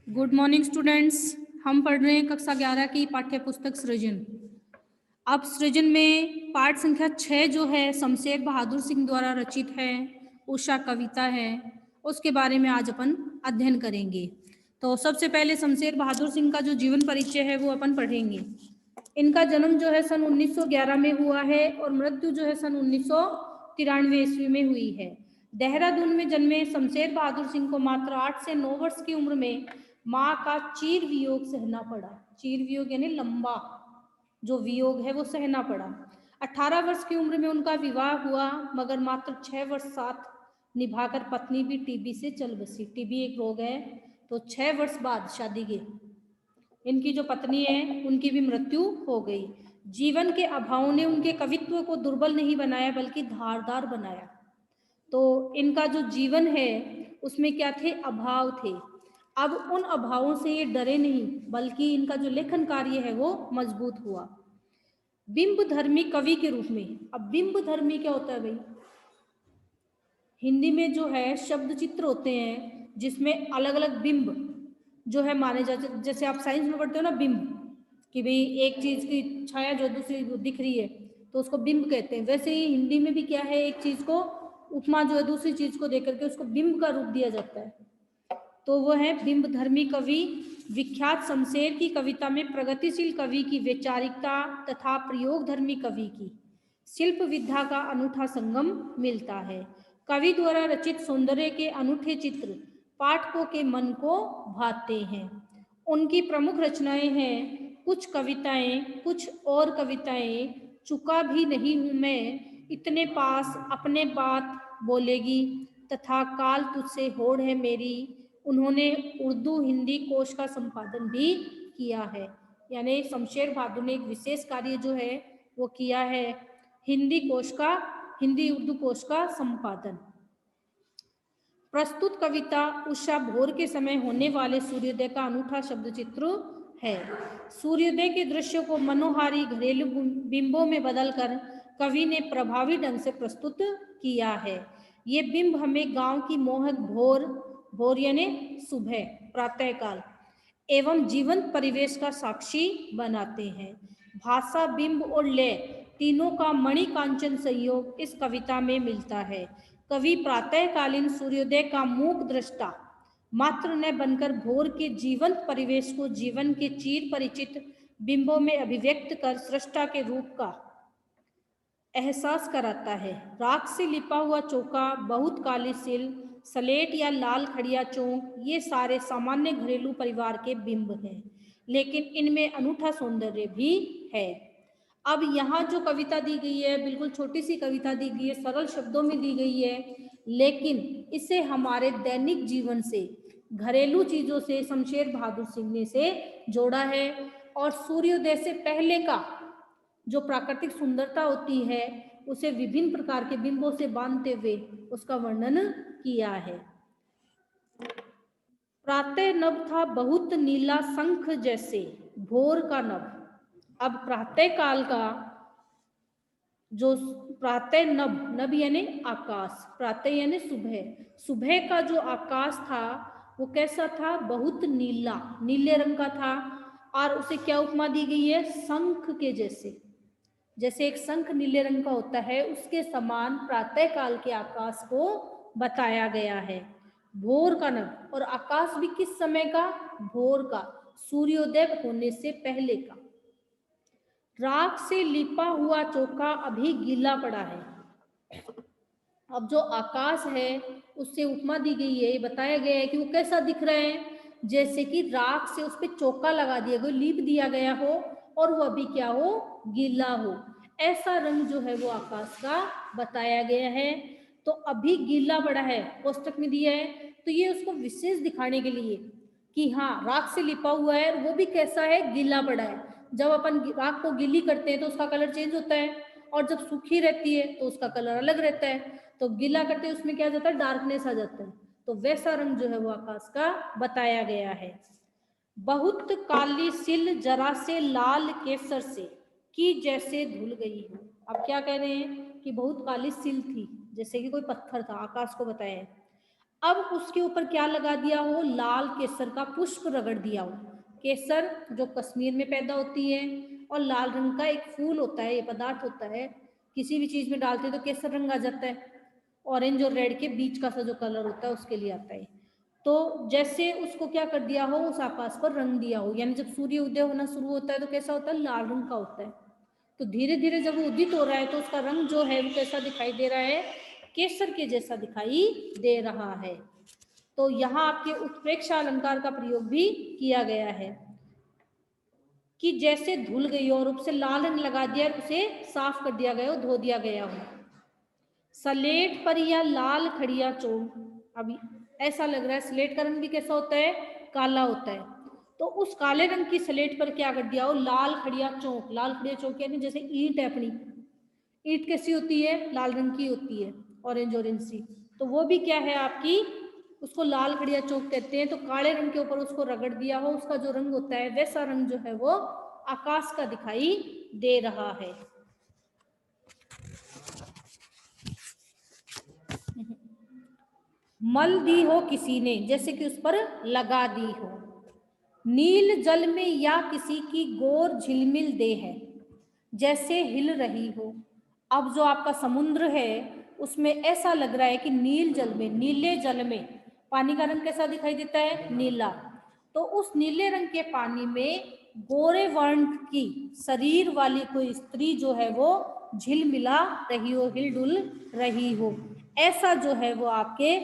Good morning students. हम पढ़ रहे हैं कक्षा 11 की पाठ्य पुस्तक सृजन। अब सृजन में पाठ संख्या 6 जो है शमशेर बहादुर सिंह द्वारा रचित है, उषा कविता है, उसके बारे में आज अपन अध्ययन करेंगे। तो सबसे पहले शमशेर बहादुर सिंह का जो जीवन परिचय है वो अपन पढ़ेंगे। इनका जन्म जो है सन 1911 में हुआ है और मृत्यु जो है सन 1993 ईस्वी में हुई है। देहरादून में जन्मे शमशेर बहादुर सिंह को मात्र 8 से 9 वर्ष की उम्र में माँ का चीर वियोग सहना पड़ा। चीर वियोग यानी लंबा जो वियोग है वो सहना पड़ा। 18 वर्ष की उम्र में उनका विवाह हुआ, मगर मात्र 6 वर्ष साथ निभाकर पत्नी भी टीबी से चल बसी। टीबी एक रोग है, तो 6 वर्ष बाद शादी के इनकी जो पत्नी है उनकी भी मृत्यु हो गई। जीवन के अभाव ने उनके कवित्व को दुर्बल नहीं बनाया बल्कि धारदार बनाया। तो इनका जो जीवन है उसमें क्या थे, अभाव थे। अब उन अभावों से ये डरे नहीं बल्कि इनका जो लेखन कार्य है वो मजबूत हुआ। बिंब धर्मी कवि के रूप में। अब बिंब धर्मी क्या होता है भाई? हिंदी में जो है शब्द चित्र होते हैं जिसमें अलग अलग बिंब जो है माने जाते, जैसे आप साइंस में पढ़ते हो ना बिंब, कि भाई एक चीज की छाया जो दूसरी दिख रही है तो उसको बिंब कहते हैं। वैसे ही हिंदी में भी क्या है, एक चीज को उपमा जो है दूसरी चीज को देख करके उसको बिंब का रूप दिया जाता है। तो वो है बिंब धर्मी कवि। विख्यात शमशेर की कविता में प्रगतिशील कवि की वैचारिकता तथा प्रयोग धर्मी कवि की शिल्प विद्या का अनूठा संगम मिलता है। कवि द्वारा रचित सौंदर्य के अनूठे चित्र पाठकों के मन को भाते हैं। उनकी प्रमुख रचनाएं हैं कुछ कविताएं, कुछ और कविताएं, चुका भी नहीं हूं मैं, इतने पास अपने बात बोलेगी, तथा काल तुझसे होड़ है मेरी। उन्होंने उर्दू हिंदी कोश का संपादन भी किया है। यानी शमशेर बहादुर ने एक विशेष कार्य जो है वो किया है, हिंदी कोश का, हिंदी उर्दू कोश का संपादन। प्रस्तुत कविता उषा भोर के समय होने वाले सूर्योदय का अनूठा शब्द चित्र है। सूर्योदय के दृश्य को मनोहारी घरेलू बिंबों में बदलकर कवि ने प्रभावी ढंग से प्रस्तुत किया है। ये बिंब हमें गांव की मोहक भोर, भोर यानी सुबह, प्रातःकाल एवं जीवंत परिवेश का साक्षी बनाते हैं। भाषा, बिंब और लय तीनों का मणिकांचन संयोग इस कविता में मिलता है। कवि प्रातःकालीन सूर्योदय का मूक दृष्टा मात्र न बनकर भोर के जीवंत परिवेश को जीवन के चीर परिचित बिंबों में अभिव्यक्त कर सृष्टा के रूप का एहसास कराता है। राख से लिपा हुआ चौका, बहुत काली सिल, सलेट या लाल खड़िया चौक, ये सारे सामान्य घरेलू परिवार के बिंब हैं, लेकिन इनमें अनूठा सौंदर्य भी है। अब यहाँ जो कविता दी गई है बिल्कुल छोटी सी कविता दी गई है, सरल शब्दों में दी गई है, लेकिन इसे हमारे दैनिक जीवन से, घरेलू चीजों से शमशेर बहादुर सिंह ने से जोड़ा है और सूर्योदय से पहले का जो प्राकृतिक सुंदरता होती है उसे विभिन्न प्रकार के बिंबों से बांधते हुए उसका वर्णन किया है। प्रातः नभ था बहुत नीला शंख जैसे, भोर का नभ। अब प्रातः काल का जो प्रातः नभ, नभ यानी आकाश, प्रातः यानी सुबह, सुबह का जो आकाश था वो कैसा था, बहुत नीला, नीले रंग का था। और उसे क्या उपमा दी गई है, शंख के जैसे। जैसे एक शंख नीले रंग का होता है उसके समान प्रातः काल के आकाश को बताया गया है। भोर का नभ, और आकाश भी किस समय का, भोर का, सूर्योदय होने से पहले का। राख से लिपा हुआ चौका अभी गीला पड़ा है। अब जो आकाश है उससे उपमा दी गई है, बताया गया है कि वो कैसा दिख रहा है, जैसे कि राख से उस पर चौका लगा दिया गया, लीप दिया गया हो और वो अभी क्या हो, गीला हो। ऐसा रंग जो है वो आकाश का बताया गया है। तो अभी गीला पड़ा है कोष्टक में दिया है, तो ये उसको विशेष दिखाने के लिए कि हाँ राख से लिपा हुआ है, वो भी कैसा है, गीला पड़ा है। जब अपन राख को गीली करते हैं तो उसका कलर चेंज होता है, और जब सूखी रहती है तो उसका कलर अलग रहता है। तो गीला करते हैं उसमें क्या जाता है, डार्कनेस आ जाता है। तो वैसा रंग जो है वो आकाश का बताया गया है। बहुत काली सिल जरा से लाल केसर से कि जैसे धुल गई हो। अब क्या कह रहे हैं कि बहुत काली सिल थी, जैसे कि कोई पत्थर था, आकाश को बताया है। अब उसके ऊपर क्या लगा दिया हो, लाल केसर का पुष्प रगड़ दिया हो। केसर जो कश्मीर में पैदा होती है और लाल रंग का एक फूल होता है, ये पदार्थ होता है, किसी भी चीज में डालते हैं तो केसर रंग आ जाता है। ऑरेंज और रेड के बीच का सा जो कलर होता है उसके लिए आता है। तो जैसे उसको क्या कर दिया हो, उस आकाश पर रंग दिया हो, यानी जब सूर्य उदय होना शुरू होता है तो कैसा होता है, लाल रंग का होता है। तो धीरे धीरे जब वो उदित हो रहा है तो उसका रंग जो है वो कैसा दिखाई दे रहा है, केसर के जैसा दिखाई दे रहा है। तो यहाँ आपके उत्प्रेक्षा अलंकार का प्रयोग भी किया गया है कि जैसे धुल गई हो और उसे लाल रंग लगा दिया और उसे साफ कर दिया गया हो, धो दिया गया हो। स्लेट पर या लाल खड़िया चोट, अभी ऐसा लग रहा है स्लेट का रंग भी कैसा होता है, काला होता है। तो उस काले रंग की स्लेट पर क्या कर दिया हो, लाल खड़िया चौक। लाल खड़िया चौक यानी जैसे ईंट है अपनी, ईंट कैसी होती है, लाल रंग की होती है, ऑरेंज ऑरेंज सी। तो वो भी क्या है आपकी, उसको लाल खड़िया चौक कहते हैं। तो काले रंग के ऊपर उसको रगड़ दिया हो, उसका जो रंग होता है वैसा रंग जो है वो आकाश का दिखाई दे रहा है। मल दी हो किसी ने, जैसे कि उस पर लगा दी हो। नील जल में या किसी की गोर झिलमिल दे है, जैसे हिल रही हो। अब जो आपका समुद्र है उसमें ऐसा लग रहा है कि नील जल में, नीले जल में पानी का रंग कैसा दिखाई देता है, नीला। तो उस नीले रंग के पानी में गोरे वर्ण की शरीर वाली कोई स्त्री जो है वो झिलमिला रही हो, हिलडुल रही हो। ऐसा जो है वो आपके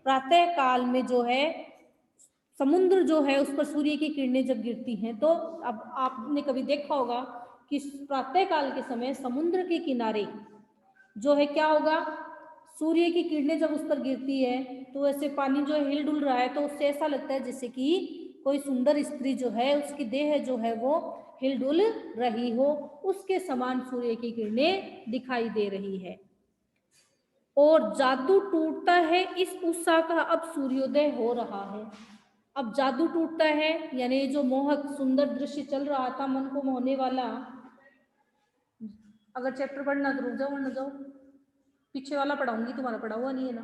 प्रातः काल में जो है समुद्र जो है उस पर सूर्य की किरणें जब गिरती हैं, तो अब आपने कभी देखा होगा कि प्रातः काल के समय समुद्र के किनारे जो है क्या होगा, सूर्य की किरणें जब उस पर गिरती है तो ऐसे पानी जो है हिल डुल रहा है, तो उससे ऐसा लगता है जैसे कि कोई सुंदर स्त्री जो है उसकी देह जो है वो हिलडुल रही हो, उसके समान सूर्य की किरणें दिखाई दे रही है। और जादू टूटता है इस उत्साह का, अब सूर्योदय हो रहा है। अब जादू टूटता है यानी जो मोहक सुंदर दृश्य चल रहा था, मन को मोहने वाला। अगर चैप्टर पढ़ना तो रुक जाओ, वरना जाओ, पीछे वाला पढ़ाऊंगी, तुम्हारा पढ़ा हुआ नहीं है ना।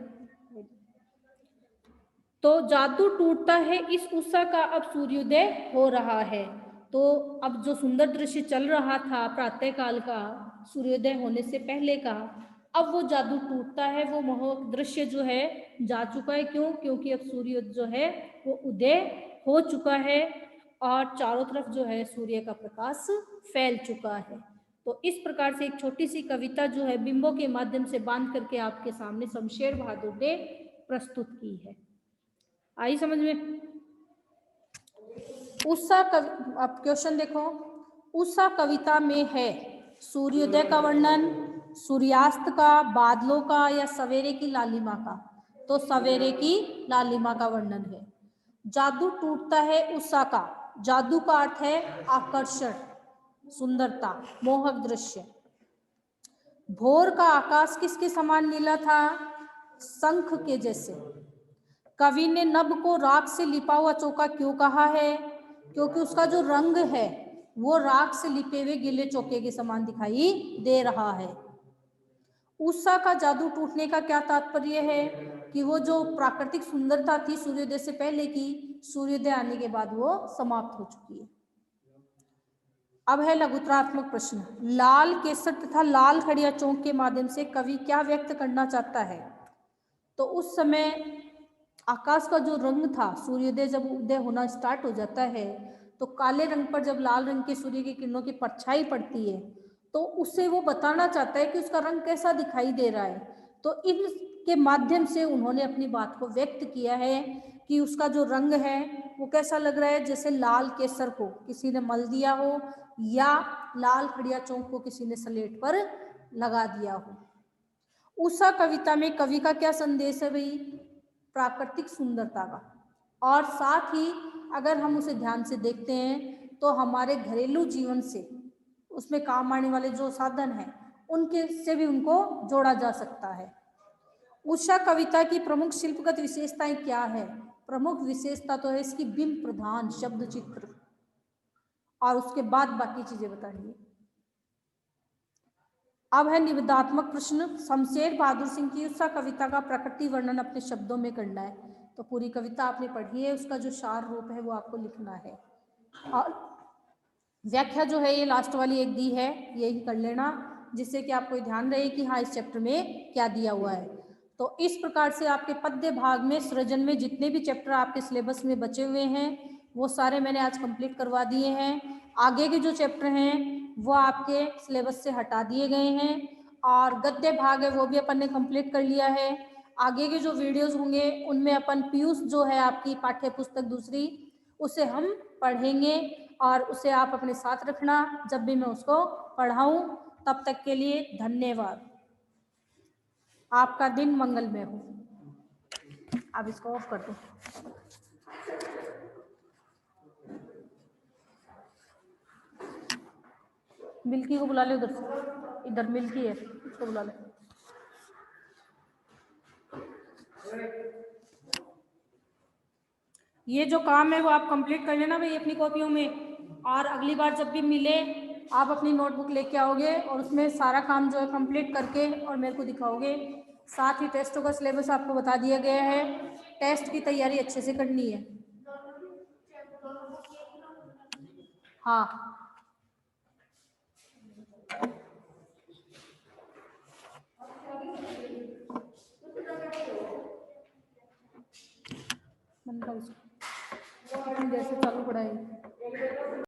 तो जादू टूटता है इस उत्साह का, अब सूर्योदय हो रहा है। तो अब जो सुंदर दृश्य चल रहा था प्रातः काल का, सूर्योदय होने से पहले का, अब वो जादू टूटता है, वो मोहक दृश्य जो है जा चुका है। क्यों? क्योंकि अब सूर्य जो है वो उदय हो चुका है और चारों तरफ जो है सूर्य का प्रकाश फैल चुका है। तो इस प्रकार से एक छोटी सी कविता जो है बिंबों के माध्यम से बांध करके आपके सामने शमशेर बहादुर ने प्रस्तुत की है। आई समझ में? उषा कवि, अब क्वेश्चन देखो, उषा कविता में है सूर्योदय का वर्णन, सूर्यास्त का, बादलों का, या सवेरे की लालिमा का? तो सवेरे की लालिमा का वर्णन है। जादू टूटता है उषा का, जादू का अर्थ है आकर्षण, सुंदरता, मोहक दृश्य। भोर का आकाश किसके समान नीला था? शंख के जैसे। कवि ने नभ को राख से लिपा हुआ चौका क्यों कहा है? क्योंकि उसका जो रंग है वो राख से लिपे हुए गीले चौके के समान दिखाई दे रहा है। उषा का जादू टूटने का क्या तात्पर्य है? कि वो जो प्राकृतिक सुंदरता थी सूर्योदय से पहले की, सूर्योदय आने के बाद वो समाप्त हो चुकी है। अब है लघुत्रात्मक प्रश्न। लाल केसर तथा लाल खड़िया चौक के माध्यम से कवि क्या व्यक्त करना चाहता है? तो उस समय आकाश का जो रंग था, सूर्योदय जब उदय होना स्टार्ट हो जाता है तो काले रंग पर जब लाल रंग के सूर्य की किरणों की परछाई पड़ती है तो उससे वो बताना चाहता है कि उसका रंग कैसा दिखाई दे रहा है। तो इनके माध्यम से उन्होंने अपनी बात को व्यक्त किया है कि उसका जो रंग है वो कैसा लग रहा है, जैसे लाल केसर को किसी ने मल दिया हो या लाल खड़िया चौक को किसी ने स्लेट पर लगा दिया हो। उषा कविता में कवि का क्या संदेश है भाई? प्राकृतिक सुंदरता का। और साथ ही अगर हम उसे ध्यान से देखते हैं तो हमारे घरेलू जीवन से उसमें काम आने वाले जो साधन हैं उनके से भी उनको जोड़ा जा सकता है। उषा कविता की प्रमुख शिल्पगत विशेषताएं क्या है? प्रमुख विशेषता तो है इसकी बिंब प्रधान शब्द चित्र, और उसके बाद बाकी चीजें बताइए। अब है निबंधात्मक प्रश्न। शमशेर बहादुर सिंह की उषा कविता का प्रकृति वर्णन अपने शब्दों में करना है। तो पूरी कविता आपने पढ़ी है, उसका जो सार रूप है वो आपको लिखना है। और व्याख्या जो है ये लास्ट वाली एक दी है, यही कर लेना, जिससे कि आपको ध्यान रहे कि हाँ इस चैप्टर में क्या दिया हुआ है। तो इस प्रकार से आपके पद्य भाग में सृजन में जितने भी चैप्टर आपके सिलेबस में बचे हुए हैं वो सारे मैंने आज कंप्लीट करवा दिए हैं। आगे के जो चैप्टर हैं वो आपके सिलेबस से हटा दिए गए हैं, और गद्य भाग है वो भी अपन ने कंप्लीट कर लिया है। आगे के जो वीडियोस होंगे उनमें अपन पीयूष जो है आपकी पाठ्य पुस्तक दूसरी, उसे हम पढ़ेंगे, और उसे आप अपने साथ रखना जब भी मैं उसको पढ़ाऊं। तब तक के लिए धन्यवाद। आपका दिन मंगलमय हो। अब इसको ऑफ कर दो। मिल्की को बुला ले उधर से, इधर मिल्की है, उसको बुला ले। ये जो काम है वो आप कंप्लीट कर लेना भाई अपनी कॉपियों में, और अगली बार जब भी मिले आप अपनी नोटबुक लेके आओगे और उसमें सारा काम जो है कंप्लीट करके और मेरे को दिखाओगे। साथ ही टेस्टों का सिलेबस आपको बता दिया गया है, टेस्ट की तैयारी अच्छे से करनी है। हाँ बंद कर इसको, इतनी देर से चालू पड़ा है।